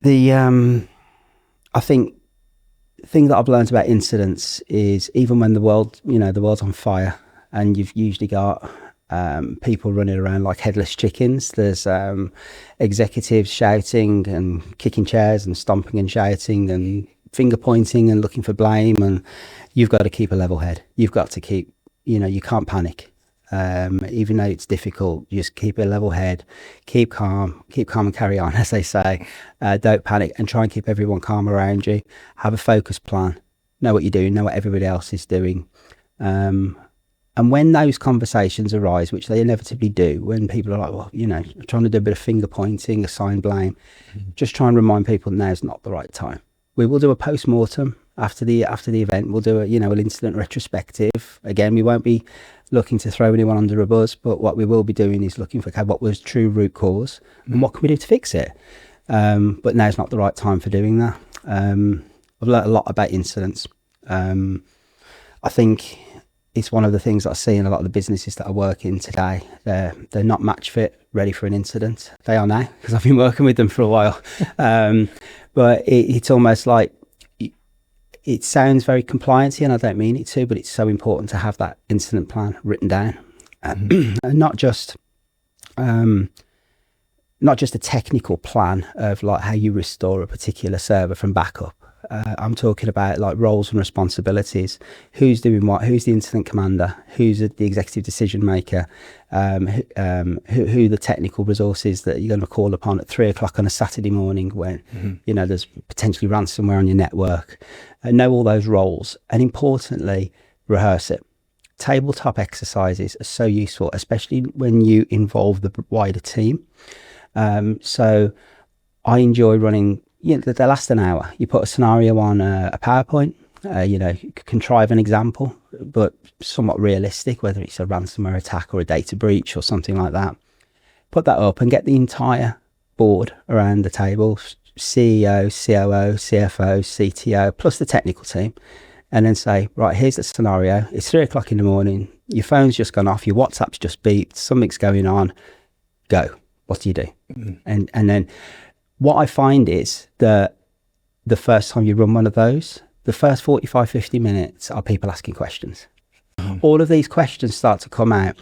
The I think the thing that I've learned about incidents is even when the world's on fire, and you've usually got people running around like headless chickens. There's executives shouting and kicking chairs and stomping and shouting and finger pointing and looking for blame, and you've got to keep a level head. You've got to keep, you can't panic. Even though it's difficult, just keep a level head, keep calm and carry on, as they say. Don't panic, and try and keep everyone calm around you. Have a focused plan. Know what you're doing, know what everybody else is doing. And when those conversations arise, which they inevitably do, when people are like, well, trying to do a bit of finger pointing, assign blame, just try and remind people now's not the right time. We will do a post-mortem after the event. We'll do an incident retrospective. Again, we won't be looking to throw anyone under a bus, but what we will be doing is looking for what was true root cause and what can we do to fix it. But now's not the right time for doing that. I've learned a lot about incidents. I think it's one of the things that I see in a lot of the businesses that I work in today. They're not match fit, ready for an incident. They are now, because I've been working with them for a while. But it's almost like, it sounds very compliancy, and I don't mean it to, but it's so important to have that incident plan written down, and not just a technical plan of like how you restore a particular server from backup. I'm talking about like roles and responsibilities. Who's doing what? Who's the incident commander? Who's the executive decision maker? Who the technical resources that you're going to call upon at 3:00 on a Saturday morning when there's potentially ransomware on your network. Know all those roles, and importantly, rehearse it. Tabletop exercises are so useful, especially when you involve the wider team. So I enjoy running. They last an hour. You put a scenario on a PowerPoint, you contrive an example, but somewhat realistic, whether it's a ransomware attack or a data breach or something like that. Put that up and get the entire board around the table, CEO, COO, CFO, CTO, plus the technical team, and then say, right, here's the scenario. It's 3:00 in the morning. Your phone's just gone off. Your WhatsApp's just beeped. Something's going on. Go. What do you do? And then what I find is that the first time you run one of those, the first 45, 50 minutes are people asking questions. All of these questions start to come out.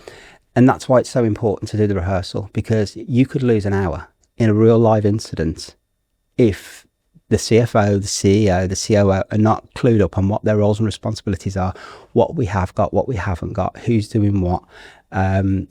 And that's why it's so important to do the rehearsal, because you could lose an hour in a real live incident if the CFO, the CEO, the COO are not clued up on what their roles and responsibilities are, what we have got, what we haven't got, who's doing what. And